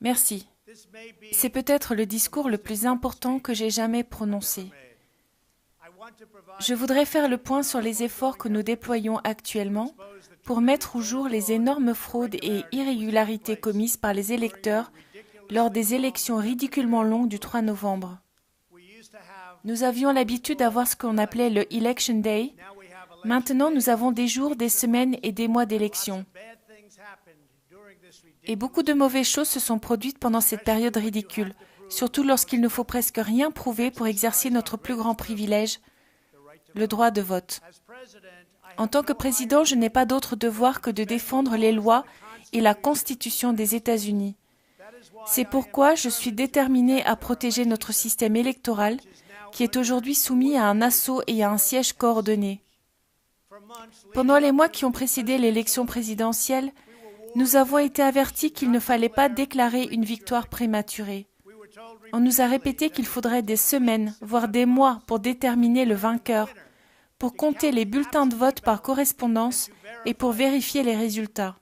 Merci. C'est peut-être le discours le plus important que j'ai jamais prononcé. Je voudrais faire le point sur les efforts que nous déployons actuellement pour mettre au jour les énormes fraudes et irrégularités commises par les électeurs lors des élections ridiculement longues du 3 novembre. Nous avions l'habitude d'avoir ce qu'on appelait le Election Day. Maintenant, nous avons des jours, des semaines et des mois d'élections. Et beaucoup de mauvaises choses se sont produites pendant cette période ridicule, surtout lorsqu'il ne faut presque rien prouver pour exercer notre plus grand privilège, le droit de vote. En tant que président, je n'ai pas d'autre devoir que de défendre les lois et la Constitution des États-Unis. C'est pourquoi je suis déterminé à protéger notre système électoral, qui est aujourd'hui soumis à un assaut et à un siège coordonné. Pendant les mois qui ont précédé l'élection présidentielle, nous avons été avertis qu'il ne fallait pas déclarer une victoire prématurée. On nous a répété qu'il faudrait des semaines, voire des mois pour déterminer le vainqueur, pour compter les bulletins de vote par correspondance et pour vérifier les résultats.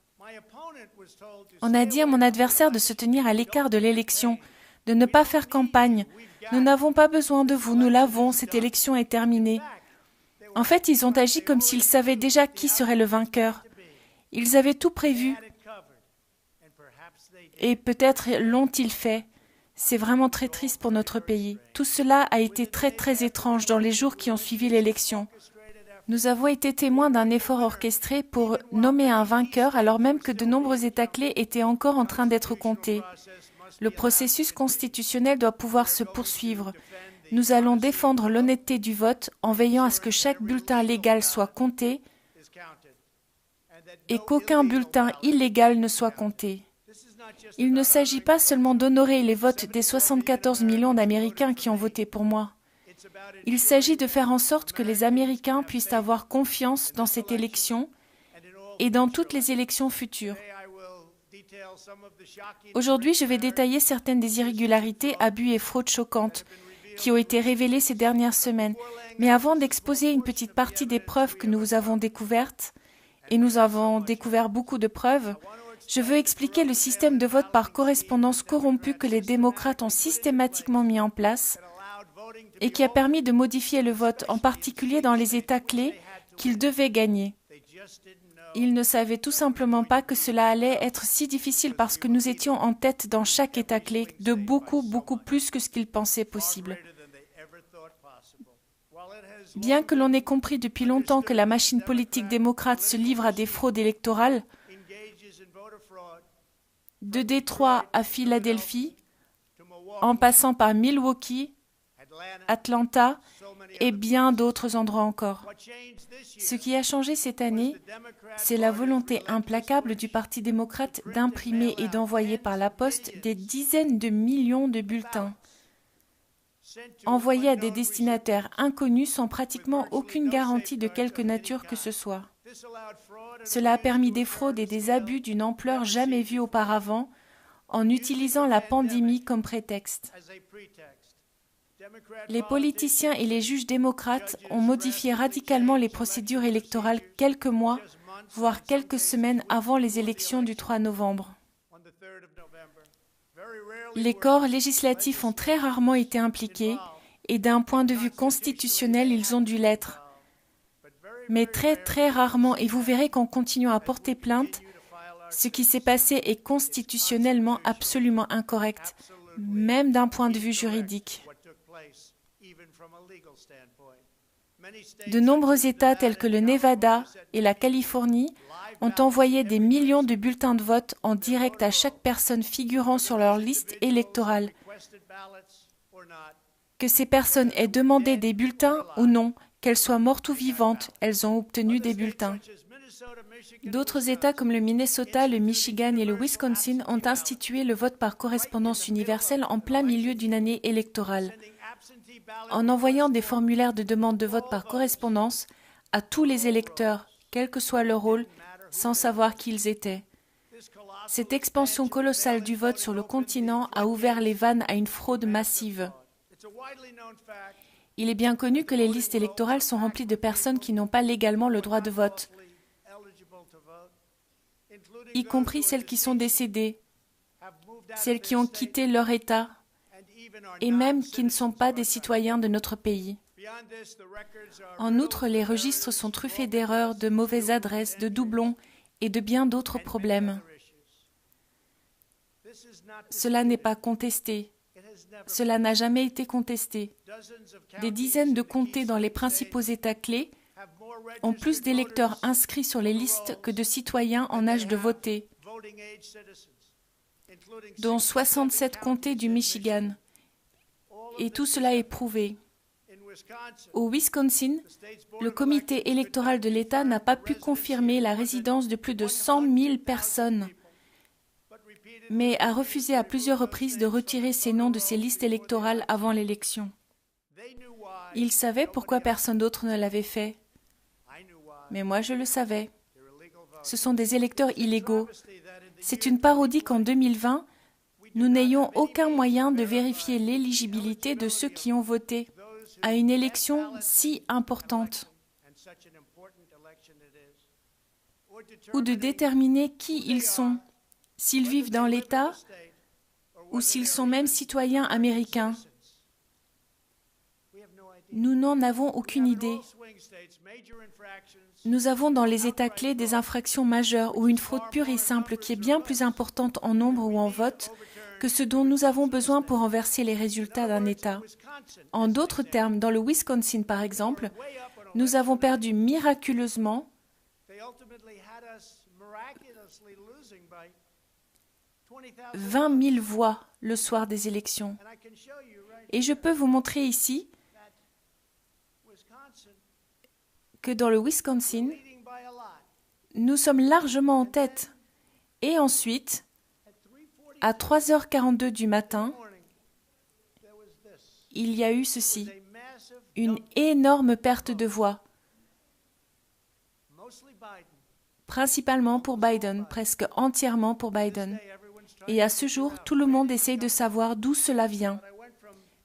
On a dit à mon adversaire de se tenir à l'écart de l'élection, de ne pas faire campagne. Nous n'avons pas besoin de vous, nous l'avons, cette élection est terminée. En fait, ils ont agi comme s'ils savaient déjà qui serait le vainqueur. Ils avaient tout prévu. Et peut-être l'ont-ils fait. C'est vraiment très triste pour notre pays. Tout cela a été très très étrange dans les jours qui ont suivi l'élection. Nous avons été témoins d'un effort orchestré pour nommer un vainqueur alors même que de nombreux États clés étaient encore en train d'être comptés. Le processus constitutionnel doit pouvoir se poursuivre. Nous allons défendre l'honnêteté du vote en veillant à ce que chaque bulletin légal soit compté et qu'aucun bulletin illégal ne soit compté. Il ne s'agit pas seulement d'honorer les votes des 74 millions d'Américains qui ont voté pour moi. Il s'agit de faire en sorte que les Américains puissent avoir confiance dans cette élection et dans toutes les élections futures. Aujourd'hui, je vais détailler certaines des irrégularités, abus et fraudes choquantes qui ont été révélées ces dernières semaines. Mais avant d'exposer une petite partie des preuves que nous avons découvertes, et nous avons découvert beaucoup de preuves, je veux expliquer le système de vote par correspondance corrompu que les démocrates ont systématiquement mis en place et qui a permis de modifier le vote, en particulier dans les États clés qu'ils devaient gagner. Ils ne savaient tout simplement pas que cela allait être si difficile parce que nous étions en tête dans chaque État clé de beaucoup plus que ce qu'ils pensaient possible. Bien que l'on ait compris depuis longtemps que la machine politique démocrate se livre à des fraudes électorales, de Détroit à Philadelphie, en passant par Milwaukee, Atlanta et bien d'autres endroits encore. Ce qui a changé cette année, c'est la volonté implacable du Parti démocrate d'imprimer et d'envoyer par la poste des dizaines de millions de bulletins, envoyés à des destinataires inconnus sans pratiquement aucune garantie de quelque nature que ce soit. Cela a permis des fraudes et des abus d'une ampleur jamais vue auparavant en utilisant la pandémie comme prétexte. Les politiciens et les juges démocrates ont modifié radicalement les procédures électorales quelques mois, voire quelques semaines avant les élections du 3 novembre. Les corps législatifs ont très rarement été impliqués et d'un point de vue constitutionnel, ils ont dû l'être. Mais très rarement, et vous verrez qu'en continuant à porter plainte, ce qui s'est passé est constitutionnellement absolument incorrect, même d'un point de vue juridique. De nombreux États tels que le Nevada et la Californie ont envoyé des millions de bulletins de vote en direct à chaque personne figurant sur leur liste électorale. Que ces personnes aient demandé des bulletins ou non, qu'elles soient mortes ou vivantes, elles ont obtenu des bulletins. D'autres États comme le Minnesota, le Michigan et le Wisconsin ont institué le vote par correspondance universelle en plein milieu d'une année électorale, en envoyant des formulaires de demande de vote par correspondance à tous les électeurs, quel que soit leur rôle, sans savoir qui ils étaient. Cette expansion colossale du vote sur le continent a ouvert les vannes à une fraude massive. Il est bien connu que les listes électorales sont remplies de personnes qui n'ont pas légalement le droit de vote, y compris celles qui sont décédées, celles qui ont quitté leur État et même qui ne sont pas des citoyens de notre pays. En outre, les registres sont truffés d'erreurs, de mauvaises adresses, de doublons et de bien d'autres problèmes. Cela n'est pas contesté. Cela n'a jamais été contesté. Des dizaines de comtés dans les principaux États clés ont plus d'électeurs inscrits sur les listes que de citoyens en âge de voter, dont 67 comtés du Michigan. Et tout cela est prouvé. Au Wisconsin, le comité électoral de l'État n'a pas pu confirmer la résidence de plus de 100 000 personnes, mais a refusé à plusieurs reprises de retirer ces noms de ses listes électorales avant l'élection. Ils savaient pourquoi personne d'autre ne l'avait fait. Mais moi, je le savais. Ce sont des électeurs illégaux. C'est une parodie qu'en 2020, nous n'ayons aucun moyen de vérifier l'éligibilité de ceux qui ont voté à une élection si importante, ou de déterminer qui ils sont, s'ils vivent dans l'État ou s'ils sont même citoyens américains. Nous n'en avons aucune idée. Nous avons dans les États clés des infractions majeures ou une fraude pure et simple qui est bien plus importante en nombre ou en vote que ce dont nous avons besoin pour renverser les résultats d'un État. En d'autres termes, dans le Wisconsin par exemple, nous avons perdu miraculeusement 20 000 voix le soir des élections. Et je peux vous montrer ici que dans le Wisconsin, nous sommes largement en tête. Et ensuite, à 3h42 du matin, il y a eu ceci, une énorme perte de voix, principalement pour Biden, presque entièrement pour Biden. Et à ce jour, tout le monde essaye de savoir d'où cela vient.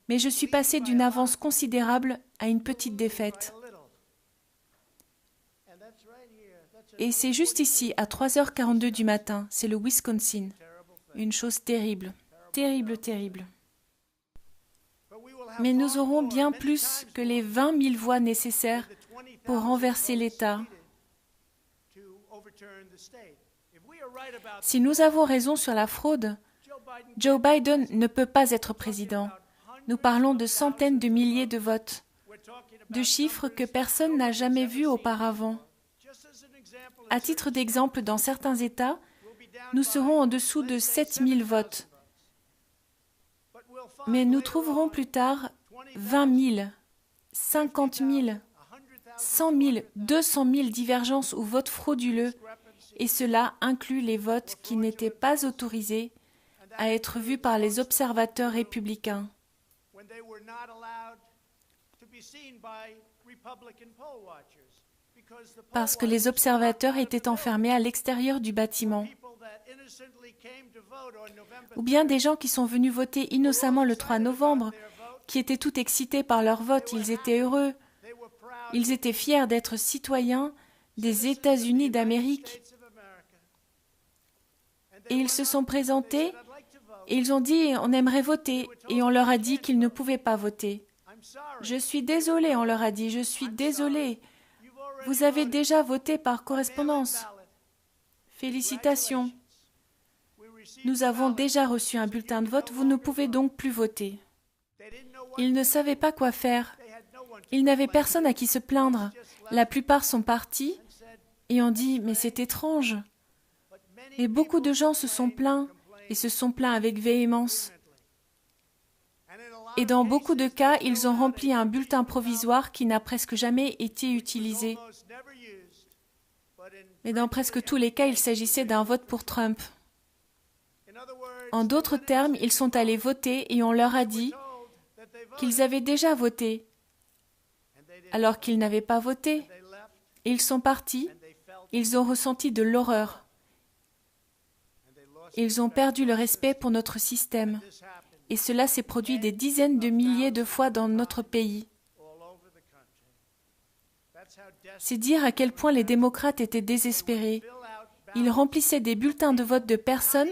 Mais je suis passé d'une avance considérable à une petite défaite. Et c'est juste ici, à 3h42 du matin, c'est le Wisconsin. Une chose terrible, terrible, terrible. Mais nous aurons bien plus que les 20 000 voix nécessaires pour renverser l'État. Si nous avons raison sur la fraude, Joe Biden ne peut pas être président. Nous parlons de centaines de milliers de votes, de chiffres que personne n'a jamais vus auparavant. À titre d'exemple, dans certains États, nous serons en dessous de 7 000 votes. Mais nous trouverons plus tard 20 000, 50 000, 100 000, 200 000 divergences ou votes frauduleux, et cela inclut les votes qui n'étaient pas autorisés à être vus par les observateurs républicains. Parce que les observateurs étaient enfermés à l'extérieur du bâtiment. Ou bien des gens qui sont venus voter innocemment le 3 novembre, qui étaient tout excités par leur vote, ils étaient heureux. Ils étaient fiers d'être citoyens des États-Unis d'Amérique. Et ils se sont présentés et ils ont dit « on aimerait voter » et on leur a dit qu'ils ne pouvaient pas voter. « Je suis désolé », on leur a dit, « je suis désolé. Vous avez déjà voté par correspondance. Félicitations. Nous avons déjà reçu un bulletin de vote, vous ne pouvez donc plus voter. » Ils ne savaient pas quoi faire. Ils n'avaient personne à qui se plaindre. La plupart sont partis et ont dit « mais c'est étrange ». Et beaucoup de gens se sont plaints et se sont plaints avec véhémence. Et dans beaucoup de cas, ils ont rempli un bulletin provisoire qui n'a presque jamais été utilisé. Mais dans presque tous les cas, il s'agissait d'un vote pour Trump. En d'autres termes, ils sont allés voter et on leur a dit qu'ils avaient déjà voté, alors qu'ils n'avaient pas voté. Et ils sont partis, ils ont ressenti de l'horreur. Ils ont perdu le respect pour notre système. Et cela s'est produit des dizaines de milliers de fois dans notre pays. C'est dire à quel point les démocrates étaient désespérés. Ils remplissaient des bulletins de vote de personnes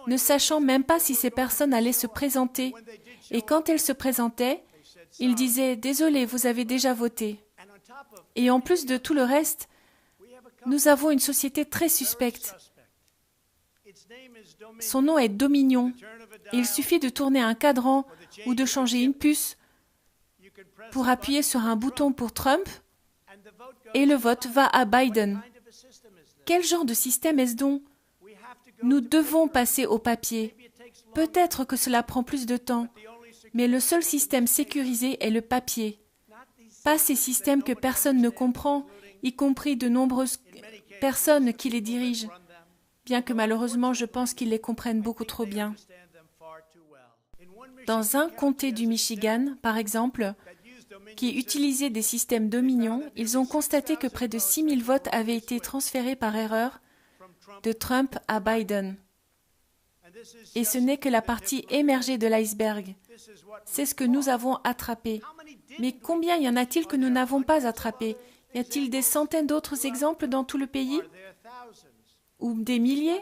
ne sachant même pas si ces personnes allaient se présenter. Et quand elles se présentaient, ils disaient « Désolé, vous avez déjà voté ». Et en plus de tout le reste, nous avons une société très suspecte. Son nom est Dominion. Il suffit de tourner un cadran ou de changer une puce pour appuyer sur un bouton pour Trump et le vote va à Biden. Quel genre de système est-ce donc? Nous devons passer au papier. Peut-être que cela prend plus de temps, mais le seul système sécurisé est le papier. Pas ces systèmes que personne ne comprend, y compris de nombreuses personnes qui les dirigent, bien que malheureusement je pense qu'ils les comprennent beaucoup trop bien. Dans un comté du Michigan, par exemple, qui utilisait des systèmes Dominion, ils ont constaté que près de 6 000 votes avaient été transférés par erreur de Trump à Biden. Et ce n'est que la partie émergée de l'iceberg. C'est ce que nous avons attrapé. Mais combien y en a-t-il que nous n'avons pas attrapé? Y a-t-il des centaines d'autres exemples dans tout le pays? Ou des milliers?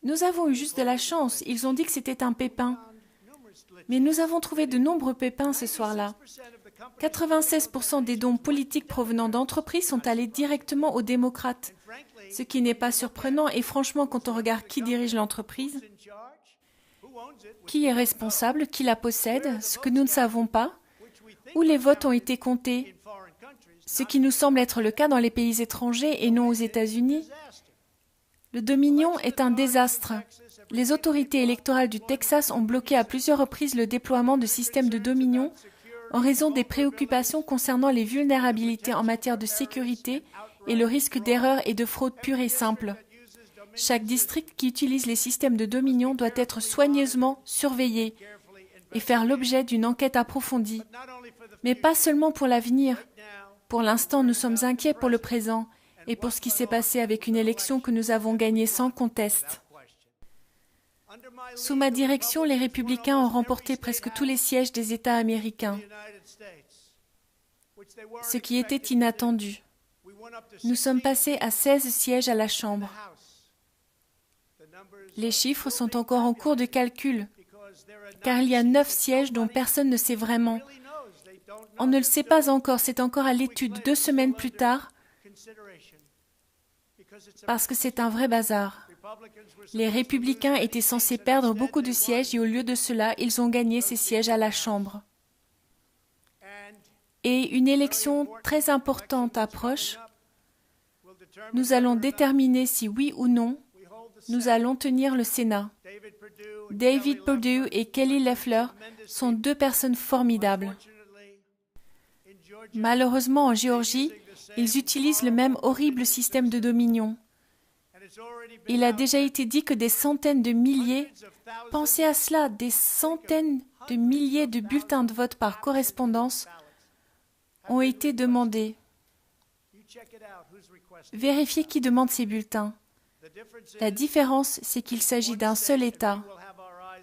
Nous avons eu juste de la chance. Ils ont dit que c'était un pépin. Mais nous avons trouvé de nombreux pépins ce soir-là. 96% des dons politiques provenant d'entreprises sont allés directement aux démocrates. Ce qui n'est pas surprenant, et franchement, quand on regarde qui dirige l'entreprise, qui est responsable, qui la possède, ce que nous ne savons pas, où les votes ont été comptés, ce qui nous semble être le cas dans les pays étrangers et non aux États-Unis. Le Dominion est un désastre. Les autorités électorales du Texas ont bloqué à plusieurs reprises le déploiement de systèmes de Dominion en raison des préoccupations concernant les vulnérabilités en matière de sécurité et le risque d'erreur et de fraude pure et simple. Chaque district qui utilise les systèmes de Dominion doit être soigneusement surveillé et faire l'objet d'une enquête approfondie. Mais pas seulement pour l'avenir. Pour l'instant, nous sommes inquiets pour le présent et pour ce qui s'est passé avec une élection que nous avons gagnée sans conteste. Sous ma direction, les républicains ont remporté presque tous les sièges des États américains, ce qui était inattendu. Nous sommes passés à 16 sièges à la Chambre. Les chiffres sont encore en cours de calcul, car il y a 9 sièges dont personne ne sait vraiment. On ne le sait pas encore, c'est encore à l'étude 2 semaines plus tard, parce que c'est un vrai bazar. Les républicains étaient censés perdre beaucoup de sièges et au lieu de cela, ils ont gagné ces sièges à la Chambre. Et une élection très importante approche. Nous allons déterminer si oui ou non, nous allons tenir le Sénat. David Perdue et Kelly Loeffler sont 2 personnes formidables. Malheureusement, en Géorgie, ils utilisent le même horrible système de Dominion. Il a déjà été dit que des centaines de milliers, pensez à cela, des centaines de milliers de bulletins de vote par correspondance ont été demandés. Vérifiez qui demande ces bulletins. La différence, c'est qu'il s'agit d'un seul État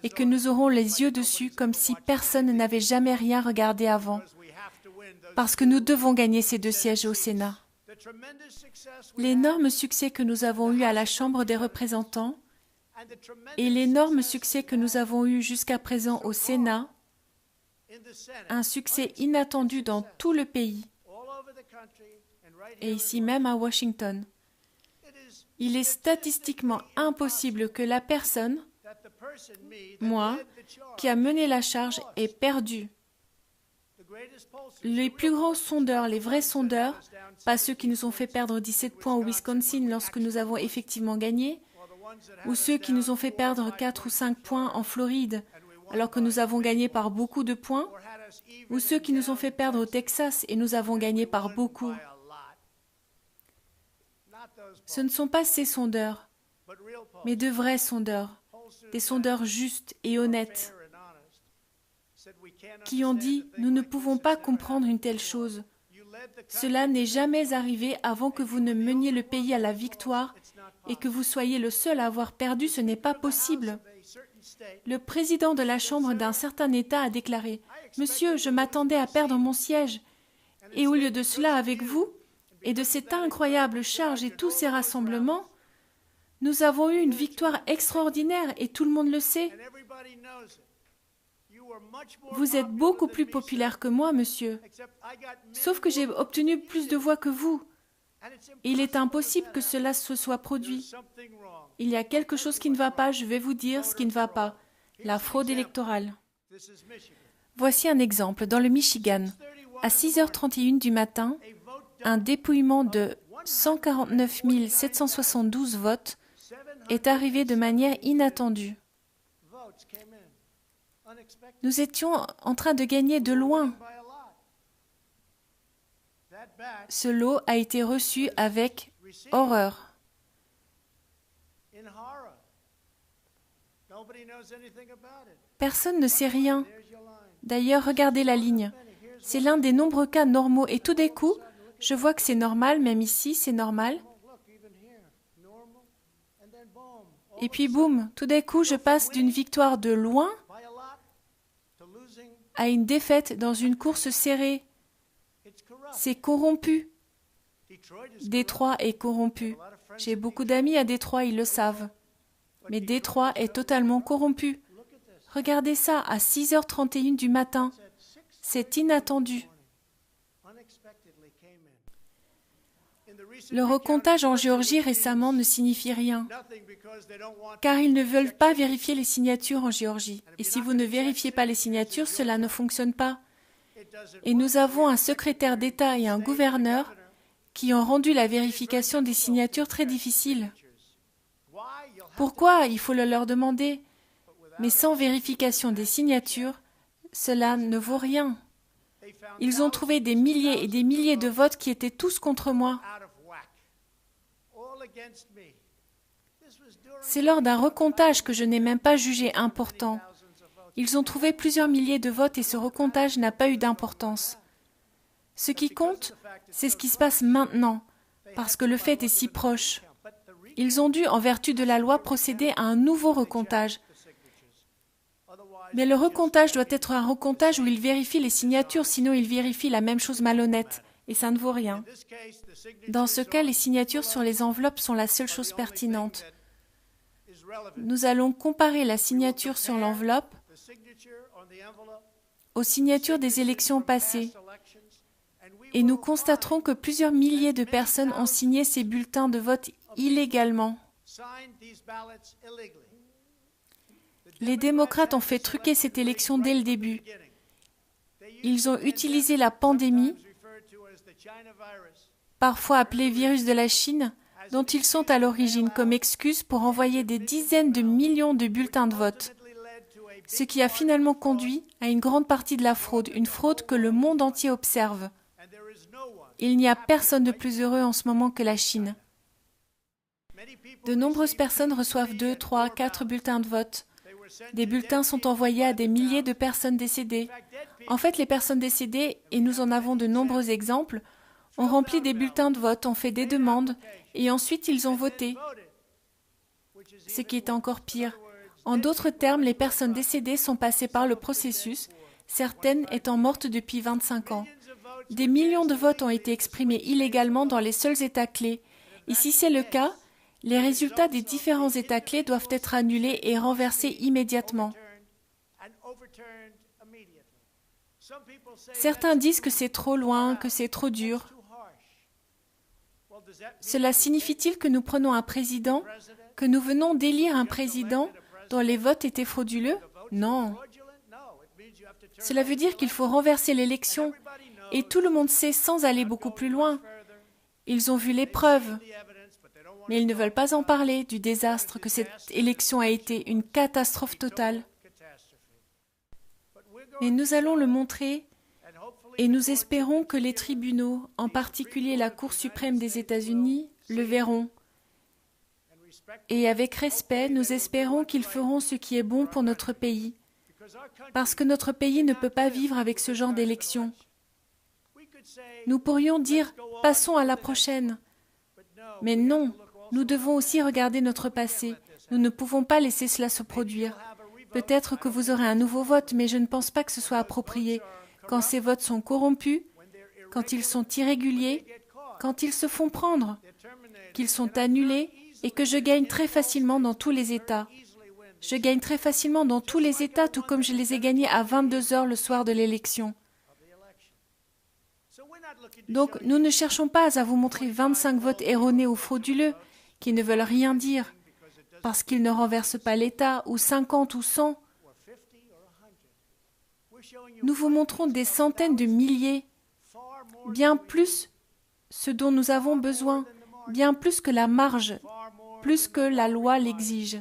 et que nous aurons les yeux dessus comme si personne n'avait jamais rien regardé avant, parce que nous devons gagner ces 2 sièges au Sénat. L'énorme succès que nous avons eu à la Chambre des représentants et l'énorme succès que nous avons eu jusqu'à présent au Sénat, un succès inattendu dans tout le pays, et ici même à Washington. Il est statistiquement impossible que la personne, moi, qui a mené la charge, ait perdu. Les plus grands sondeurs, les vrais sondeurs, pas ceux qui nous ont fait perdre 17 points au Wisconsin lorsque nous avons effectivement gagné, ou ceux qui nous ont fait perdre 4 ou 5 points en Floride alors que nous avons gagné par beaucoup de points, ou ceux qui nous ont fait perdre au Texas et nous avons gagné par beaucoup. Ce ne sont pas ces sondeurs, mais de vrais sondeurs, des sondeurs justes et honnêtes, qui ont dit « Nous ne pouvons pas comprendre une telle chose. Cela n'est jamais arrivé avant que vous ne meniez le pays à la victoire et que vous soyez le seul à avoir perdu, ce n'est pas possible. » Le président de la Chambre d'un certain État a déclaré « Monsieur, je m'attendais à perdre mon siège. Et au lieu de cela, avec vous, et de cette incroyable charge et tous ces rassemblements, Nous avons eu une victoire extraordinaire et tout le monde le sait. Vous êtes beaucoup plus populaire que moi, monsieur. Sauf que j'ai obtenu plus de voix que vous. Il est impossible que cela se soit produit. Il y a quelque chose qui ne va pas, je vais vous dire ce qui ne va pas. La fraude électorale. Voici un exemple. Dans le Michigan, à 6h31 du matin, un dépouillement de 149 772 votes est arrivé de manière inattendue. Nous étions en train de gagner de loin. Ce lot a été reçu avec horreur. Personne ne sait rien. D'ailleurs, regardez la ligne. C'est l'un des nombreux cas normaux et tout d'un coup, je vois que c'est normal, même ici, c'est normal. Et puis boum, tout d'un coup, je passe d'une victoire de loin à une défaite dans une course serrée. C'est corrompu. Détroit est corrompu. J'ai beaucoup d'amis à Détroit, ils le savent. Mais Détroit est totalement corrompu. Regardez ça, à 6h31 du matin. C'est inattendu. Le recomptage en Géorgie récemment ne signifie rien, car ils ne veulent pas vérifier les signatures en Géorgie. Et si vous ne vérifiez pas les signatures, cela ne fonctionne pas. Et nous avons un secrétaire d'État et un gouverneur qui ont rendu la vérification des signatures très difficile. Pourquoi? Il faut le leur demander. Mais sans vérification des signatures, cela ne vaut rien. Ils ont trouvé des milliers et des milliers de votes qui étaient tous contre moi. C'est lors d'un recomptage que je n'ai même pas jugé important. Ils ont trouvé plusieurs milliers de votes et ce recomptage n'a pas eu d'importance. Ce qui compte, c'est ce qui se passe maintenant, parce que le fait est si proche. Ils ont dû, en vertu de la loi, procéder à un nouveau recomptage. Mais le recomptage doit être un recomptage où ils vérifient les signatures, sinon ils vérifient la même chose malhonnête, et ça ne vaut rien. Dans ce cas, les signatures sur les enveloppes sont la seule chose pertinente. Nous allons comparer la signature sur l'enveloppe aux signatures des élections passées, et nous constaterons que plusieurs milliers de personnes ont signé ces bulletins de vote illégalement. Les démocrates ont fait truquer cette élection dès le début. Ils ont utilisé la pandémie, parfois appelée virus de la Chine, dont ils sont à l'origine comme excuse pour envoyer des dizaines de millions de bulletins de vote, ce qui a finalement conduit à une grande partie de la fraude, une fraude que le monde entier observe. Il n'y a personne de plus heureux en ce moment que la Chine. De nombreuses personnes reçoivent 2, 3, 4 bulletins de vote. Des bulletins sont envoyés à des milliers de personnes décédées. En fait, les personnes décédées, et nous en avons de nombreux exemples, ont rempli des bulletins de vote, ont fait des demandes, et ensuite ils ont voté. Ce qui est encore pire. En d'autres termes, les personnes décédées sont passées par le processus, certaines étant mortes depuis 25 ans. Des millions de votes ont été exprimés illégalement dans les seuls États clés. Et si c'est le cas, les résultats des différents États clés doivent être annulés et renversés immédiatement. Certains disent que c'est trop loin, que c'est trop dur. Cela signifie-t-il que nous prenons un président, que nous venons d'élire un président dont les votes étaient frauduleux? Non. Cela veut dire qu'il faut renverser l'élection. Et tout le monde sait sans aller beaucoup plus loin. Ils ont vu les preuves. Mais ils ne veulent pas en parler du désastre que cette élection a été, une catastrophe totale. Mais nous allons le montrer et nous espérons que les tribunaux, en particulier la Cour suprême des États-Unis, le verront. Et avec respect, nous espérons qu'ils feront ce qui est bon pour notre pays, parce que notre pays ne peut pas vivre avec ce genre d'élection. Nous pourrions dire « passons à la prochaine ». Mais non, nous devons aussi regarder notre passé. Nous ne pouvons pas laisser cela se produire. Peut-être que vous aurez un nouveau vote, mais je ne pense pas que ce soit approprié. Quand ces votes sont corrompus, quand ils sont irréguliers, quand ils se font prendre, qu'ils sont annulés, et que je gagne très facilement dans tous les États. Je gagne très facilement dans tous les États, tout comme je les ai gagnés à 22 heures le soir de l'élection. Donc, nous ne cherchons pas à vous montrer 25 votes erronés ou frauduleux qui ne veulent rien dire parce qu'ils ne renversent pas l'État, ou 50 ou 100. Nous vous montrons des centaines de milliers, bien plus ce dont nous avons besoin, bien plus que la marge, plus que la loi l'exige.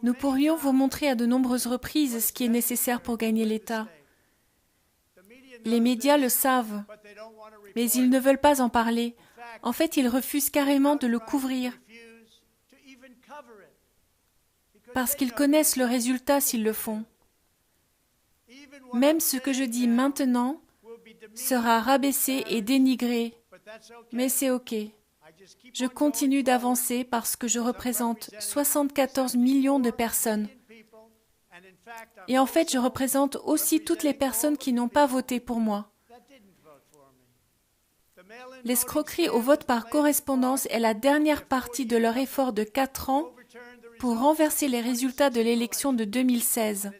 Nous pourrions vous montrer à de nombreuses reprises ce qui est nécessaire pour gagner l'État. Les médias le savent, mais ils ne veulent pas en parler. En fait, ils refusent carrément de le couvrir, parce qu'ils connaissent le résultat s'ils le font. Même ce que je dis maintenant sera rabaissé et dénigré, mais c'est OK. Je continue d'avancer parce que je représente 74 millions de personnes. Et en fait, je représente aussi toutes les personnes qui n'ont pas voté pour moi. L'escroquerie au vote par correspondance est la dernière partie de leur effort de 4 ans pour renverser les résultats de l'élection de 2016.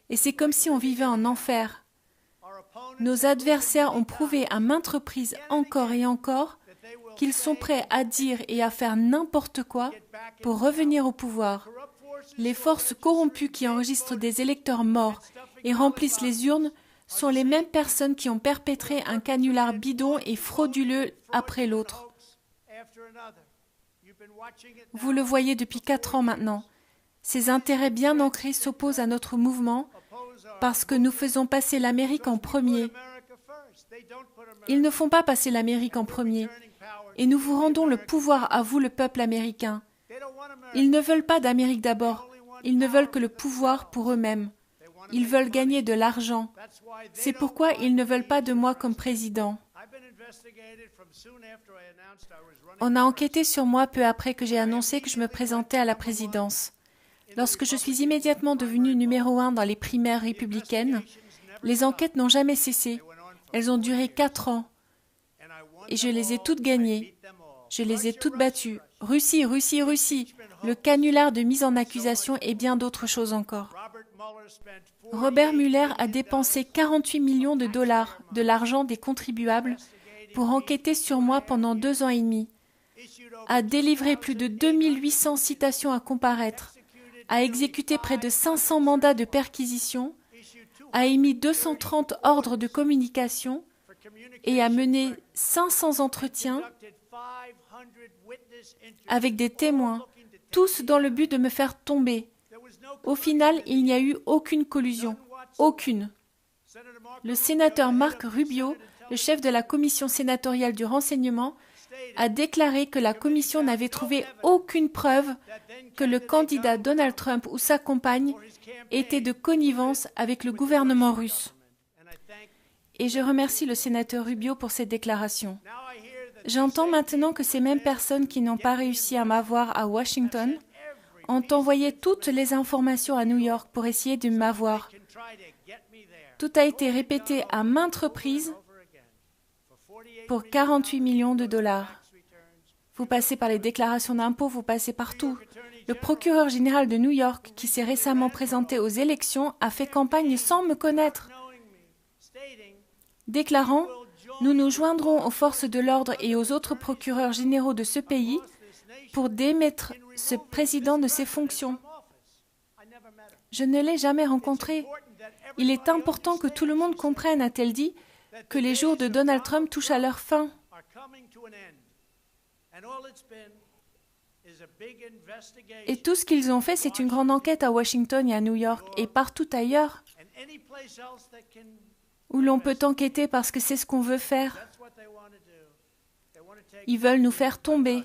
Et c'est comme si on vivait en enfer. Nos adversaires ont prouvé à maintes reprises encore et encore qu'ils sont prêts à dire et à faire n'importe quoi pour revenir au pouvoir. Les forces corrompues qui enregistrent des électeurs morts et remplissent les urnes sont les mêmes personnes qui ont perpétré un canular bidon et frauduleux après l'autre. Vous le voyez depuis 4 ans maintenant. Ces intérêts bien ancrés s'opposent à notre mouvement parce que nous faisons passer l'Amérique en premier. Ils ne font pas passer l'Amérique en premier. Et nous vous rendons le pouvoir à vous, le peuple américain. Ils ne veulent pas d'Amérique d'abord. Ils ne veulent que le pouvoir pour eux-mêmes. Ils veulent gagner de l'argent. C'est pourquoi ils ne veulent pas de moi comme président. On a enquêté sur moi peu après que j'ai annoncé que je me présentais à la présidence. Lorsque je suis immédiatement devenu numéro 1 dans les primaires républicaines, les enquêtes n'ont jamais cessé. Elles ont duré 4 ans. Et je les ai toutes gagnées. Je les ai toutes battues. Russie, Russie, Russie. Le canular de mise en accusation et bien d'autres choses encore. Robert Mueller a dépensé 48 millions de dollars de l'argent des contribuables pour enquêter sur moi pendant 2 ans et demi, a délivré plus de 2800 citations à comparaître, a exécuté près de 500 mandats de perquisition, a émis 230 ordres de communication et a mené 500 entretiens avec des témoins, tous dans le but de me faire tomber. Au final, il n'y a eu aucune collusion. Aucune. Le sénateur Mark Rubio, le chef de la commission sénatoriale du renseignement, a déclaré que la commission n'avait trouvé aucune preuve que le candidat Donald Trump ou sa compagne était de connivence avec le gouvernement russe. Et je remercie le sénateur Rubio pour cette déclaration. J'entends maintenant que ces mêmes personnes qui n'ont pas réussi à m'avoir à Washington ont envoyé toutes les informations à New York pour essayer de m'avoir. Tout a été répété à maintes reprises pour 48 millions de dollars. Vous passez par les déclarations d'impôts, vous passez partout. Le procureur général de New York, qui s'est récemment présenté aux élections, a fait campagne sans me connaître, déclarant « Nous nous joindrons aux forces de l'ordre et aux autres procureurs généraux de ce pays pour démettre ce président de ses fonctions. » Je ne l'ai jamais rencontré. Il est important que tout le monde comprenne, a-t-elle dit, que les jours de Donald Trump touchent à leur fin. Et tout ce qu'ils ont fait, c'est une grande enquête à Washington et à New York et partout ailleurs où l'on peut enquêter parce que c'est ce qu'on veut faire. Ils veulent nous faire tomber.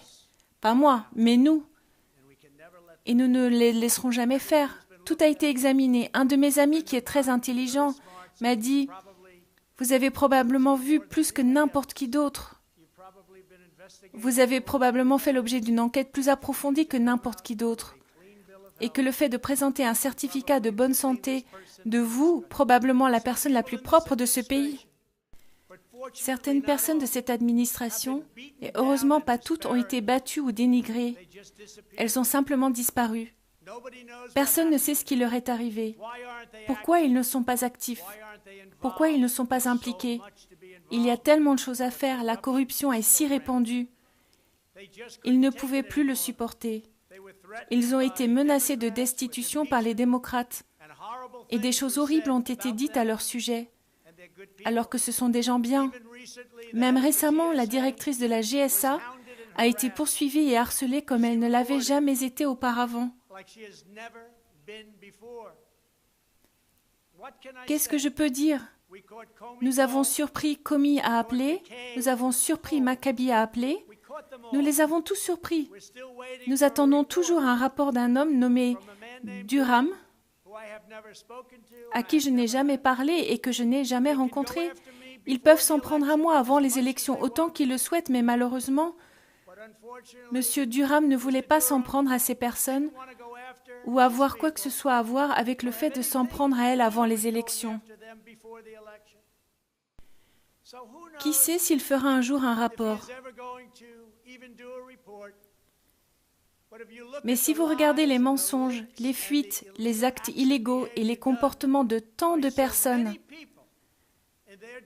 Pas moi, mais nous. Et nous ne les laisserons jamais faire. Tout a été examiné. Un de mes amis, qui est très intelligent, m'a dit « Vous avez probablement vu plus que n'importe qui d'autre. Vous avez probablement fait l'objet d'une enquête plus approfondie que n'importe qui d'autre. Et que le fait de présenter un certificat de bonne santé de vous, probablement la personne la plus propre de ce pays. Certaines personnes de cette administration, et heureusement pas toutes, ont été battues ou dénigrées. Elles ont simplement disparu. Personne ne sait ce qui leur est arrivé. Pourquoi ils ne sont pas actifs? Pourquoi ils ne sont pas impliqués? Il y a tellement de choses à faire, la corruption est si répandue. Ils ne pouvaient plus le supporter. Ils ont été menacés de destitution par les démocrates. Et des choses horribles ont été dites à leur sujet, alors que ce sont des gens bien. Même récemment, la directrice de la GSA a été poursuivie et harcelée comme elle ne l'avait jamais été auparavant. Qu'est-ce que je peux dire? Nous avons surpris Comey à appeler, nous avவும் surpris Maccabi à appeler, nous les avons tous surpris. Nous attendons toujours un rapport d'un homme nommé Durham, à qui je n'ai jamais parlé et que je n'ai jamais rencontré. Ils peuvent s'en prendre à moi avant les élections autant qu'ils le souhaitent, mais malheureusement, M. Durham ne voulait pas s'en prendre à ces personnes ou avoir quoi que ce soit à voir avec le fait de s'en prendre à elles avant les élections. Qui sait s'il fera un jour un rapport? Mais si vous regardez les mensonges, les fuites, les actes illégaux et les comportements de tant de personnes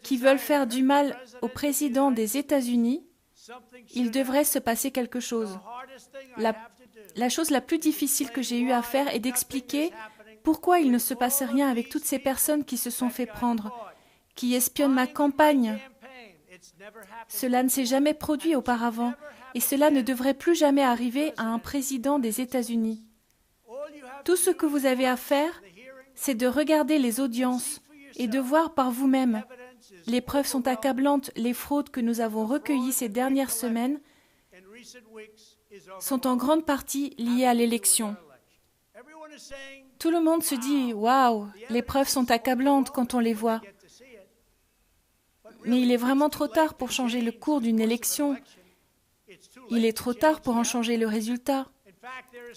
qui veulent faire du mal au président des États-Unis, il devrait se passer quelque chose. La chose la plus difficile que j'ai eu à faire est d'expliquer pourquoi il ne se passe rien avec toutes ces personnes qui se sont fait prendre, qui espionnent ma campagne. Cela ne s'est jamais produit auparavant. Et cela ne devrait plus jamais arriver à un président des États-Unis. Tout ce que vous avez à faire, c'est de regarder les audiences et de voir par vous-même. Les preuves sont accablantes. Les fraudes que nous avons recueillies ces dernières semaines sont en grande partie liées à l'élection. Tout le monde se dit « Waouh, les preuves sont accablantes quand on les voit ». Mais il est vraiment trop tard pour changer le cours d'une élection. Il est trop tard pour en changer le résultat.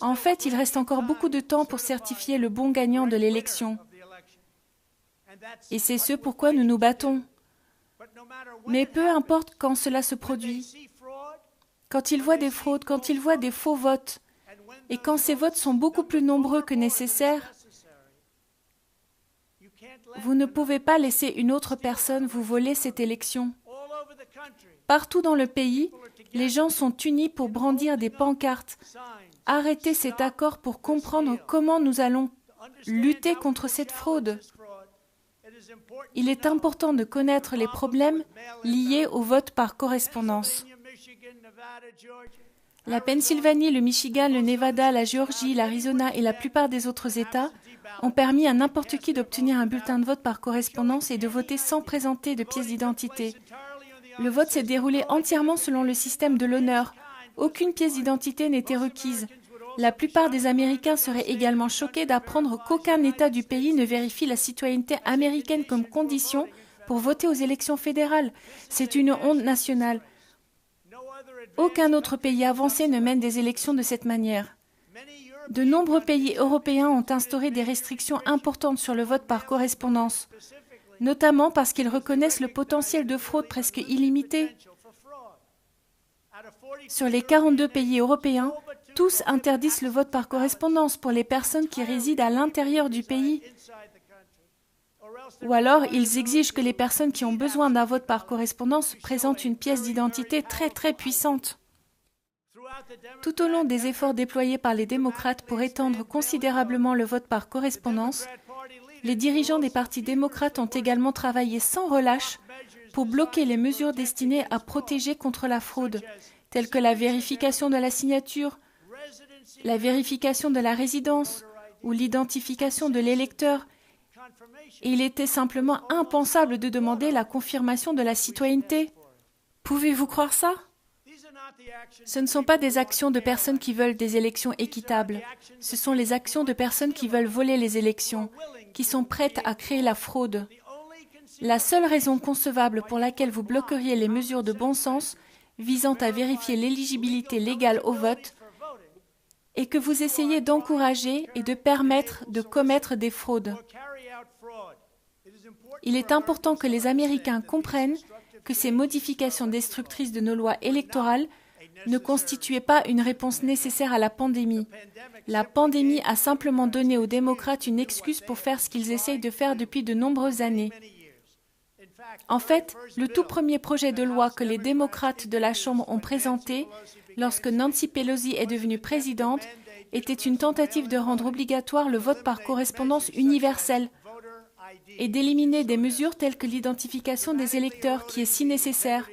En fait, il reste encore beaucoup de temps pour certifier le bon gagnant de l'élection. Et c'est ce pourquoi nous nous battons. Mais peu importe quand cela se produit, quand ils voient des fraudes, quand ils voient des faux votes, et quand ces votes sont beaucoup plus nombreux que nécessaire, vous ne pouvez pas laisser une autre personne vous voler cette élection. Partout dans le pays, les gens sont unis pour brandir des pancartes. Arrêtez cet accord pour comprendre comment nous allons lutter contre cette fraude. Il est important de connaître les problèmes liés au vote par correspondance. La Pennsylvanie, le Michigan, le Nevada, la Géorgie, l'Arizona et la plupart des autres États ont permis à n'importe qui d'obtenir un bulletin de vote par correspondance et de voter sans présenter de pièce d'identité. Le vote s'est déroulé entièrement selon le système de l'honneur. Aucune pièce d'identité n'était requise. La plupart des Américains seraient également choqués d'apprendre qu'aucun État du pays ne vérifie la citoyenneté américaine comme condition pour voter aux élections fédérales. C'est une honte nationale. Aucun autre pays avancé ne mène des élections de cette manière. De nombreux pays européens ont instauré des restrictions importantes sur le vote par correspondance, notamment parce qu'ils reconnaissent le potentiel de fraude presque illimité. Sur les 42 pays européens, tous interdisent le vote par correspondance pour les personnes qui résident à l'intérieur du pays. Ou alors, ils exigent que les personnes qui ont besoin d'un vote par correspondance présentent une pièce d'identité très puissante. Tout au long des efforts déployés par les démocrates pour étendre considérablement le vote par correspondance, les dirigeants des partis démocrates ont également travaillé sans relâche pour bloquer les mesures destinées à protéger contre la fraude, telles que la vérification de la signature, la vérification de la résidence ou l'identification de l'électeur. Et il était simplement impensable de demander la confirmation de la citoyenneté. Pouvez-vous croire ça? Ce ne sont pas des actions de personnes qui veulent des élections équitables. Ce sont les actions de personnes qui veulent voler les élections, qui sont prêtes à créer la fraude. La seule raison concevable pour laquelle vous bloqueriez les mesures de bon sens visant à vérifier l'éligibilité légale au vote est que vous essayez d'encourager et de permettre de commettre des fraudes. Il est important que les Américains comprennent que ces modifications destructrices de nos lois électorales ne constituaient pas une réponse nécessaire à la pandémie. La pandémie a simplement donné aux démocrates une excuse pour faire ce qu'ils essayent de faire depuis de nombreuses années. En fait, le tout premier projet de loi que les démocrates de la Chambre ont présenté lorsque Nancy Pelosi est devenue présidente était une tentative de rendre obligatoire le vote par correspondance universel et d'éliminer des mesures telles que l'identification des électeurs qui est si nécessaire.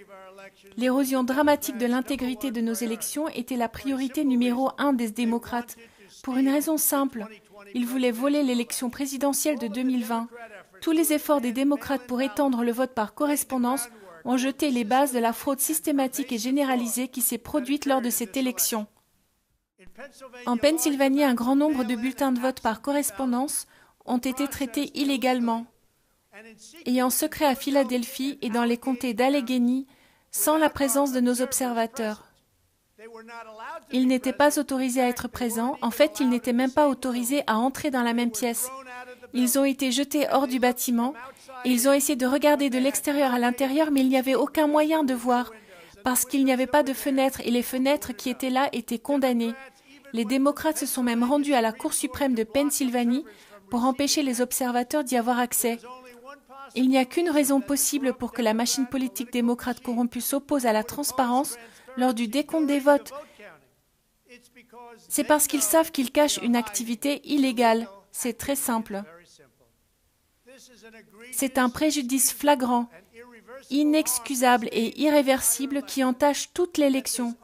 L'érosion dramatique de l'intégrité de nos élections était la priorité numéro 1 des démocrates, pour une raison simple. Ils voulaient voler l'élection présidentielle de 2020. Tous les efforts des démocrates pour étendre le vote par correspondance ont jeté les bases de la fraude systématique et généralisée qui s'est produite lors de cette élection. En Pennsylvanie, un grand nombre de bulletins de vote par correspondance ont été traités illégalement. Et en secret à Philadelphie et dans les comtés d'Allegheny, sans la présence de nos observateurs. Ils n'étaient pas autorisés à être présents, en fait, ils n'étaient même pas autorisés à entrer dans la même pièce. Ils ont été jetés hors du bâtiment, et ils ont essayé de regarder de l'extérieur à l'intérieur, mais il n'y avait aucun moyen de voir, parce qu'il n'y avait pas de fenêtres, et les fenêtres qui étaient là étaient condamnées. Les démocrates se sont même rendus à la Cour suprême de Pennsylvanie pour empêcher les observateurs d'y avoir accès. Il n'y a qu'une raison possible pour que la machine politique démocrate corrompue s'oppose à la transparence lors du décompte des votes. C'est parce qu'ils savent qu'ils cachent une activité illégale. C'est très simple. C'est un préjudice flagrant, inexcusable et irréversible qui entache toute l'élection.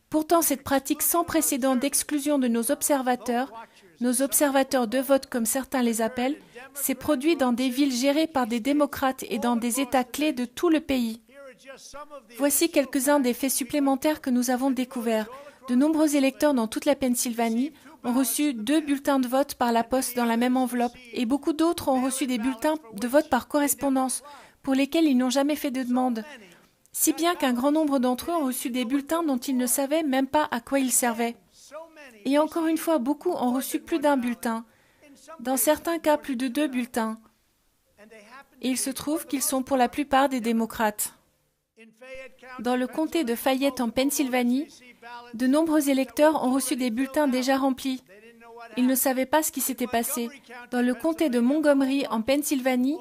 Pourtant, cette pratique sans précédent d'exclusion de nos observateurs de vote comme certains les appellent, s'est produite dans des villes gérées par des démocrates et dans des États clés de tout le pays. Voici quelques-uns des faits supplémentaires que nous avons découverts. De nombreux électeurs dans toute la Pennsylvanie ont reçu 2 bulletins de vote par la poste dans la même enveloppe et beaucoup d'autres ont reçu des bulletins de vote par correspondance pour lesquels ils n'ont jamais fait de demande. Si bien qu'un grand nombre d'entre eux ont reçu des bulletins dont ils ne savaient même pas à quoi ils servaient. Et encore une fois, beaucoup ont reçu plus d'un bulletin. Dans certains cas, plus de 2 bulletins. Et il se trouve qu'ils sont pour la plupart des démocrates. Dans le comté de Fayette en Pennsylvanie, de nombreux électeurs ont reçu des bulletins déjà remplis. Ils ne savaient pas ce qui s'était passé. Dans le comté de Montgomery en Pennsylvanie,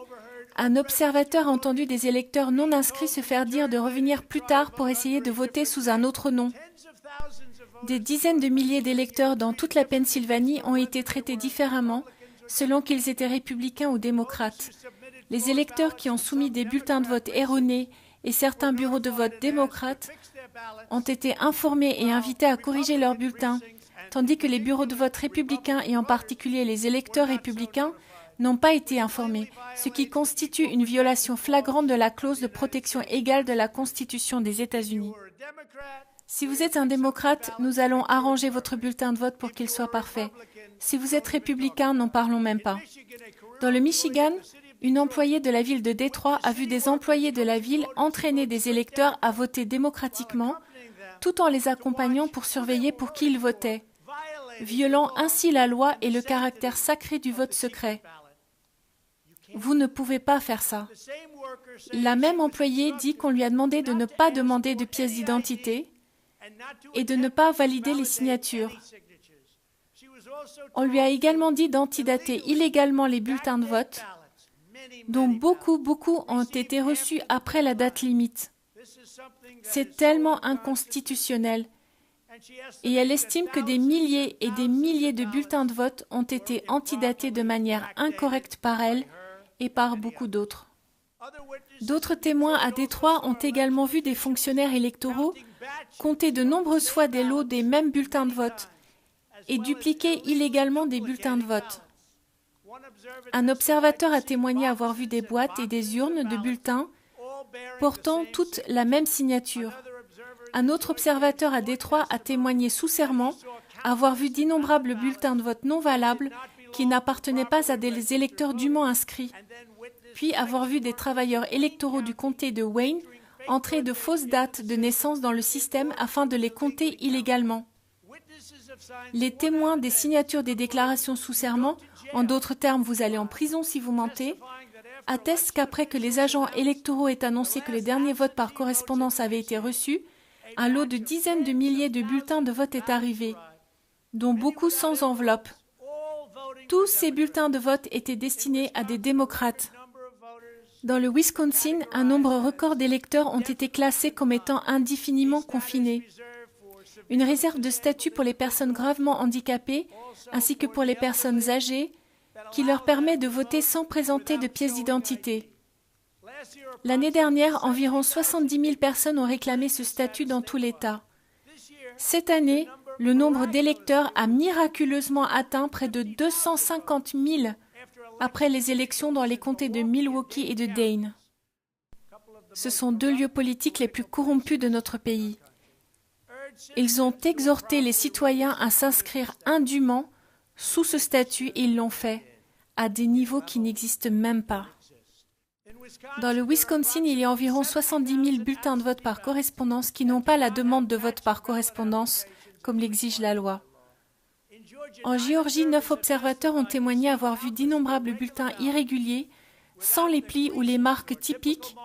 un observateur a entendu des électeurs non inscrits se faire dire de revenir plus tard pour essayer de voter sous un autre nom. Des dizaines de milliers d'électeurs dans toute la Pennsylvanie ont été traités différemment selon qu'ils étaient républicains ou démocrates. Les électeurs qui ont soumis des bulletins de vote erronés et certains bureaux de vote démocrates ont été informés et invités à corriger leurs bulletins, tandis que les bureaux de vote républicains et en particulier les électeurs républicains n'ont pas été informés, ce qui constitue une violation flagrante de la clause de protection égale de la Constitution des États-Unis. Si vous êtes un démocrate, nous allons arranger votre bulletin de vote pour qu'il soit parfait. Si vous êtes républicain, n'en parlons même pas. Dans le Michigan, une employée de la ville de Détroit a vu des employés de la ville entraîner des électeurs à voter démocratiquement, tout en les accompagnant pour surveiller pour qui ils votaient, violant ainsi la loi et le caractère sacré du vote secret. Vous ne pouvez pas faire ça. La même employée dit qu'on lui a demandé de ne pas demander de pièce d'identité et de ne pas valider les signatures. On lui a également dit d'antidater illégalement les bulletins de vote, dont beaucoup ont été reçus après la date limite. C'est tellement inconstitutionnel. Et elle estime que des milliers et des milliers de bulletins de vote ont été antidatés de manière incorrecte par elle et par beaucoup d'autres. D'autres témoins à Détroit ont également vu des fonctionnaires électoraux compter de nombreuses fois des lots des mêmes bulletins de vote et dupliquer illégalement des bulletins de vote. Un observateur a témoigné avoir vu des boîtes et des urnes de bulletins portant toutes la même signature. Un autre observateur à Détroit a témoigné sous serment avoir vu d'innombrables bulletins de vote non valables qui n'appartenaient pas à des électeurs dûment inscrits, puis avoir vu des travailleurs électoraux du comté de Wayne entrer de fausses dates de naissance dans le système afin de les compter illégalement. Les témoins des signatures des déclarations sous serment, en d'autres termes, vous allez en prison si vous mentez, attestent qu'après que les agents électoraux aient annoncé que les derniers votes par correspondance avaient été reçus, un lot de dizaines de milliers de bulletins de vote est arrivé, dont beaucoup sans enveloppe. Tous ces bulletins de vote étaient destinés à des démocrates. Dans le Wisconsin, un nombre record d'électeurs ont été classés comme étant indéfiniment confinés. Une réserve de statut pour les personnes gravement handicapées, ainsi que pour les personnes âgées, qui leur permet de voter sans présenter de pièce d'identité. L'année dernière, environ 70 000 personnes ont réclamé ce statut dans tout l'État. Cette année, le nombre d'électeurs a miraculeusement atteint près de 250 000 après les élections dans les comtés de Milwaukee et de Dane. Ce sont deux lieux politiques les plus corrompus de notre pays. Ils ont exhorté les citoyens à s'inscrire indûment sous ce statut et ils l'ont fait, à des niveaux qui n'existent même pas. Dans le Wisconsin, il y a environ 70 000 bulletins de vote par correspondance qui n'ont pas la demande de vote par correspondance, comme l'exige la loi. En Géorgie, 9 observateurs ont témoigné avoir vu d'innombrables bulletins irréguliers, sans les plis ou les marques typiques,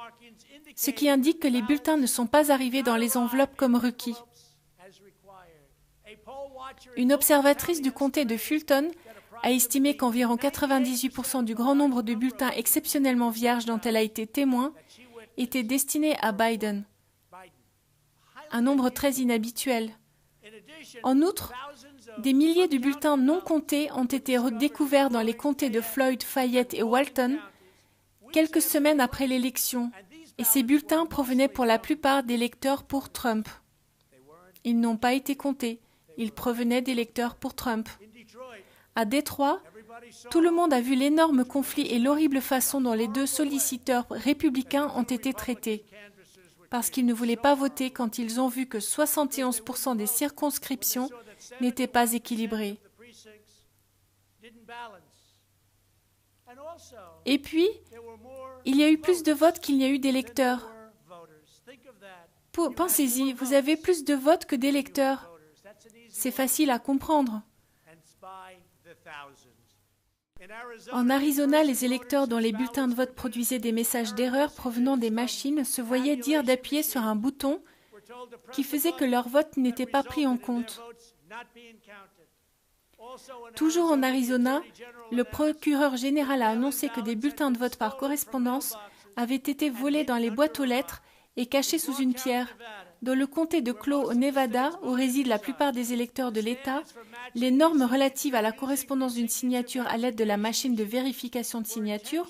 ce qui indique que les bulletins ne sont pas arrivés dans les enveloppes comme requis. Une observatrice du comté de Fulton a estimé qu'environ 98% du grand nombre de bulletins exceptionnellement vierges dont elle a été témoin étaient destinés à Biden, un nombre très inhabituel. En outre, des milliers de bulletins non comptés ont été découverts dans les comtés de Floyd, Fayette et Walton quelques semaines après l'élection, et ces bulletins provenaient pour la plupart d'électeurs pour Trump. Ils n'ont pas été comptés, ils provenaient d'électeurs pour Trump. À Détroit, tout le monde a vu l'énorme conflit et l'horrible façon dont les deux solliciteurs républicains ont été traités, parce qu'ils ne voulaient pas voter quand ils ont vu que 71% des circonscriptions n'étaient pas équilibrées. Et puis, il y a eu plus de votes qu'il n'y a eu d'électeurs. Pensez-y, vous avez plus de votes que d'électeurs. C'est facile à comprendre. En Arizona, les électeurs dont les bulletins de vote produisaient des messages d'erreur provenant des machines se voyaient dire d'appuyer sur un bouton qui faisait que leur vote n'était pas pris en compte. Toujours en Arizona, le procureur général a annoncé que des bulletins de vote par correspondance avaient été volés dans les boîtes aux lettres et cachés sous une pierre. Dans le comté de Claw, au Nevada, où résident la plupart des électeurs de l'État, les normes relatives à la correspondance d'une signature à l'aide de la machine de vérification de signature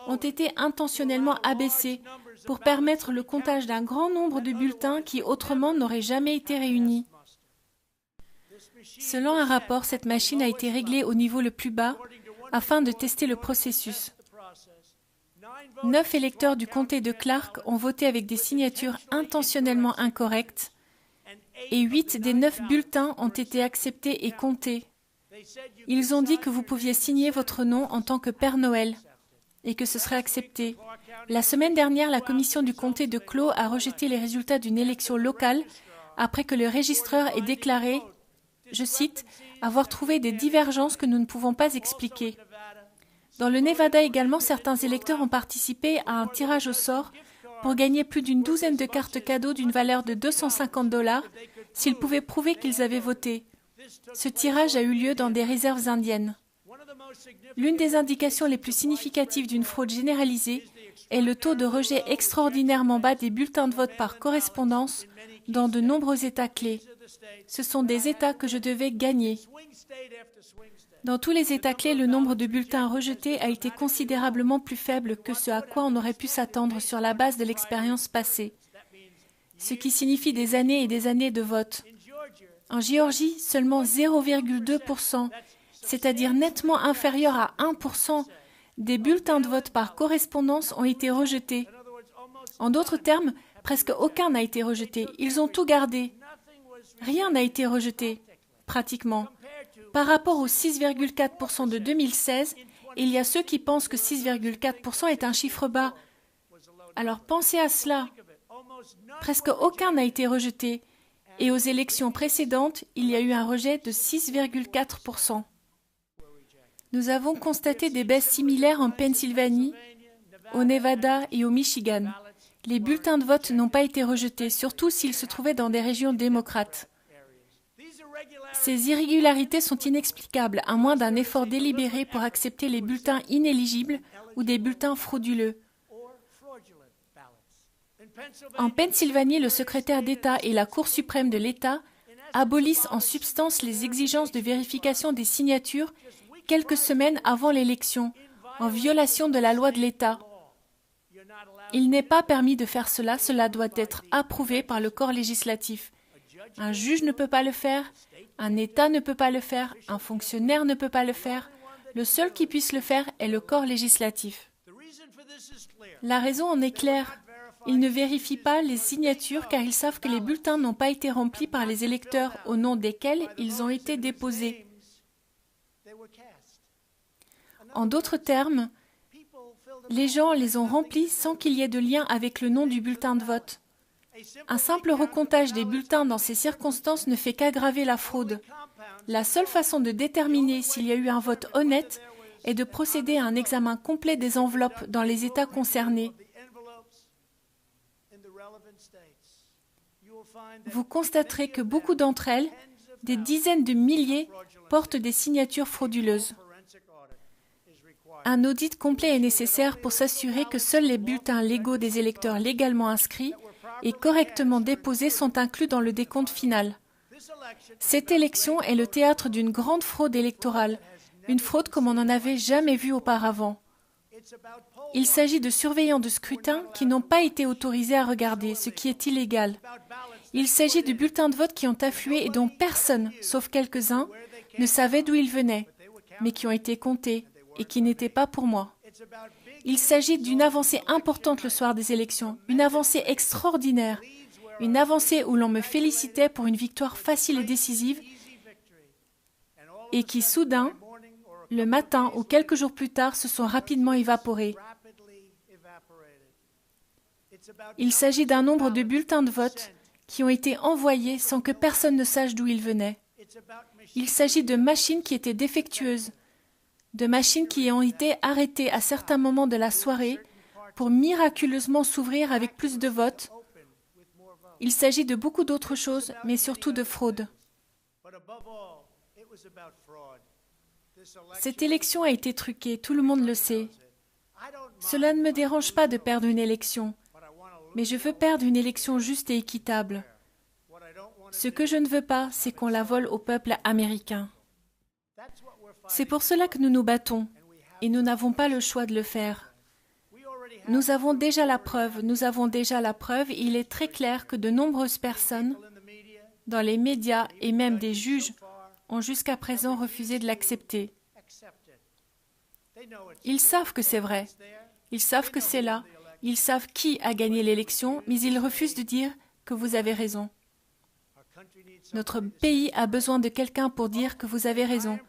ont été intentionnellement abaissées pour permettre le comptage d'un grand nombre de bulletins qui autrement n'auraient jamais été réunis. Selon un rapport, cette machine a été réglée au niveau le plus bas afin de tester le processus. 9 électeurs du comté de Clark ont voté avec des signatures intentionnellement incorrectes et 8 des 9 bulletins ont été acceptés et comptés. Ils ont dit que vous pouviez signer votre nom en tant que Père Noël et que ce serait accepté. La semaine dernière, la commission du comté de Claw a rejeté les résultats d'une élection locale après que le registreur ait déclaré, je cite, « avoir trouvé des divergences que nous ne pouvons pas expliquer ». Dans le Nevada également, certains électeurs ont participé à un tirage au sort pour gagner plus d'une douzaine de cartes cadeaux d'une valeur de 250 $ s'ils pouvaient prouver qu'ils avaient voté. Ce tirage a eu lieu dans des réserves indiennes. L'une des indications les plus significatives d'une fraude généralisée est le taux de rejet extraordinairement bas des bulletins de vote par correspondance dans de nombreux États clés. Ce sont des États que je devais gagner. Dans tous les États clés, le nombre de bulletins rejetés a été considérablement plus faible que ce à quoi on aurait pu s'attendre sur la base de l'expérience passée, ce qui signifie des années et des années de vote. En Géorgie, seulement 0,2%, c'est-à-dire nettement inférieur à 1%, des bulletins de vote par correspondance ont été rejetés. En d'autres termes, presque aucun n'a été rejeté. Ils ont tout gardé. Rien n'a été rejeté, pratiquement. Par rapport aux 6,4% de 2016, il y a ceux qui pensent que 6,4% est un chiffre bas. Alors pensez à cela. Presque aucun n'a été rejeté. et aux élections précédentes, il y a eu un rejet de 6,4%. Nous avons constaté des baisses similaires en Pennsylvanie, au Nevada et au Michigan. Les bulletins de vote n'ont pas été rejetés, surtout s'ils se trouvaient dans des régions démocrates. Ces irrégularités sont inexplicables, à moins d'un effort délibéré pour accepter les bulletins inéligibles ou des bulletins frauduleux. En Pennsylvanie, le secrétaire d'État et la Cour suprême de l'État abolissent en substance les exigences de vérification des signatures quelques semaines avant l'élection, en violation de la loi de l'État. Il n'est pas permis de faire cela, cela doit être approuvé par le corps législatif. Un juge ne peut pas le faire, un État ne peut pas le faire, un fonctionnaire ne peut pas le faire. Le seul qui puisse le faire est le corps législatif. La raison en est claire. Ils ne vérifient pas les signatures car ils savent que les bulletins n'ont pas été remplis par les électeurs au nom desquels ils ont été déposés. En d'autres termes, les gens les ont remplis sans qu'il y ait de lien avec le nom du bulletin de vote. Un simple recomptage des bulletins dans ces circonstances ne fait qu'aggraver la fraude. La seule façon de déterminer s'il y a eu un vote honnête est de procéder à un examen complet des enveloppes dans les États concernés. Vous constaterez que beaucoup d'entre elles, des dizaines de milliers, portent des signatures frauduleuses. Un audit complet est nécessaire pour s'assurer que seuls les bulletins légaux des électeurs légalement inscrits et correctement déposés sont inclus dans le décompte final. Cette élection est le théâtre d'une grande fraude électorale, une fraude comme on n'en avait jamais vu auparavant. Il s'agit de surveillants de scrutin qui n'ont pas été autorisés à regarder, ce qui est illégal. Il s'agit de bulletins de vote qui ont afflué et dont personne, sauf quelques-uns, ne savait d'où ils venaient, mais qui ont été comptés et qui n'étaient pas pour moi. Il s'agit d'une avancée importante le soir des élections, une avancée extraordinaire, une avancée où l'on me félicitait pour une victoire facile et décisive et qui, soudain, le matin ou quelques jours plus tard, se sont rapidement évaporées. Il s'agit d'un nombre de bulletins de vote qui ont été envoyés sans que personne ne sache d'où ils venaient. Il s'agit de machines qui étaient défectueuses, de machines qui ont été arrêtées à certains moments de la soirée pour miraculeusement s'ouvrir avec plus de votes. Il s'agit de beaucoup d'autres choses, mais surtout de fraude. Cette élection a été truquée, tout le monde le sait. Cela ne me dérange pas de perdre une élection, mais je veux perdre une élection juste et équitable. Ce que je ne veux pas, c'est qu'on la vole au peuple américain. C'est pour cela que nous nous battons, et nous n'avons pas le choix de le faire. Nous avons déjà la preuve, il est très clair que de nombreuses personnes, dans les médias et même des juges, ont jusqu'à présent refusé de l'accepter. Ils savent que c'est vrai, ils savent que c'est là, ils savent qui a gagné l'élection, mais ils refusent de dire que vous avez raison. Notre pays a besoin de quelqu'un pour dire que vous avez raison.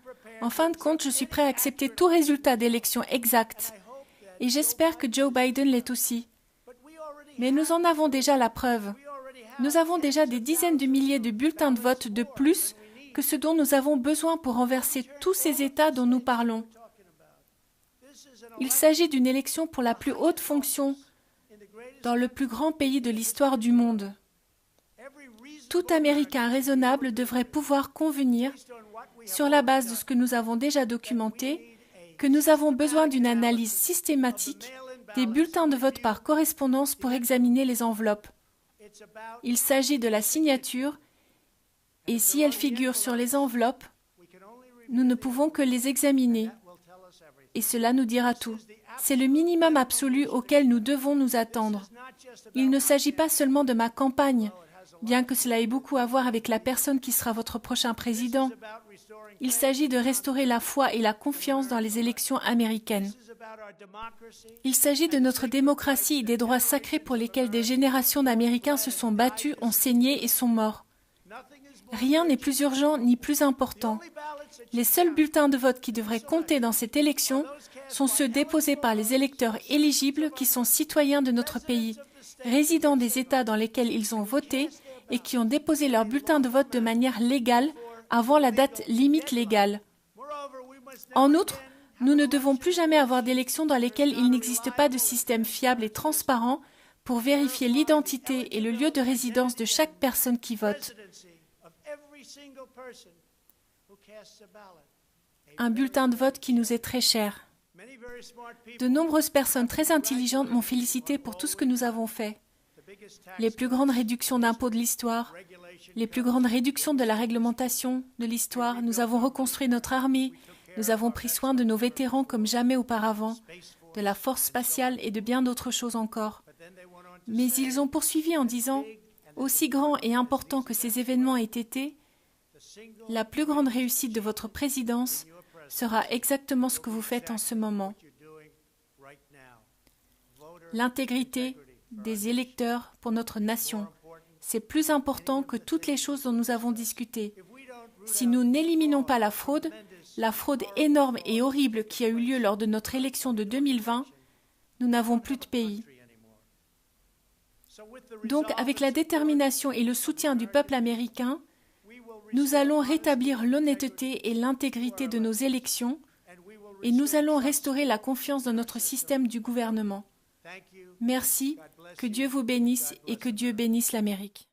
En fin de compte, je suis prêt à accepter tout résultat d'élection exact. Et j'espère que Joe Biden l'est aussi. Mais nous en avons déjà la preuve. Nous avons déjà des dizaines de milliers de bulletins de vote de plus que ce dont nous avons besoin pour renverser tous ces États dont nous parlons. Il s'agit d'une élection pour la plus haute fonction dans le plus grand pays de l'histoire du monde. Tout Américain raisonnable devrait pouvoir convenir, sur la base de ce que nous avons déjà documenté, que nous avons besoin d'une analyse systématique des bulletins de vote par correspondance pour examiner les enveloppes. Il s'agit de la signature, et si elle figure sur les enveloppes, nous ne pouvons que les examiner. Et cela nous dira tout. C'est le minimum absolu auquel nous devons nous attendre. Il ne s'agit pas seulement de ma campagne, bien que cela ait beaucoup à voir avec la personne qui sera votre prochain président. Il s'agit de restaurer la foi et la confiance dans les élections américaines. Il s'agit de notre démocratie et des droits sacrés pour lesquels des générations d'Américains se sont battus, ont saigné et sont morts. Rien n'est plus urgent ni plus important. Les seuls bulletins de vote qui devraient compter dans cette élection sont ceux déposés par les électeurs éligibles qui sont citoyens de notre pays, résidents des États dans lesquels ils ont voté et qui ont déposé leur bulletin de vote de manière légale avant la date limite légale. En outre, nous ne devons plus jamais avoir d'élections dans lesquelles il n'existe pas de système fiable et transparent pour vérifier l'identité et le lieu de résidence de chaque personne qui vote. Un bulletin de vote qui nous est très cher. De nombreuses personnes très intelligentes m'ont félicité pour tout ce que nous avons fait. Les plus grandes réductions d'impôts de l'histoire, les plus grandes réductions de la réglementation de l'histoire, nous avons reconstruit notre armée, nous avons pris soin de nos vétérans comme jamais auparavant, de la force spatiale et de bien d'autres choses encore. Mais ils ont poursuivi en disant, aussi grand et important que ces événements aient été, la plus grande réussite de votre présidence sera exactement ce que vous faites en ce moment. L'intégrité des électeurs pour notre nation, c'est plus important que toutes les choses dont nous avons discuté. Si nous n'éliminons pas la fraude énorme et horrible qui a eu lieu lors de notre élection de 2020, nous n'avons plus de pays. Donc, avec la détermination et le soutien du peuple américain, nous allons rétablir l'honnêteté et l'intégrité de nos élections et nous allons restaurer la confiance dans notre système du gouvernement. Merci, que Dieu vous bénisse et que Dieu bénisse l'Amérique.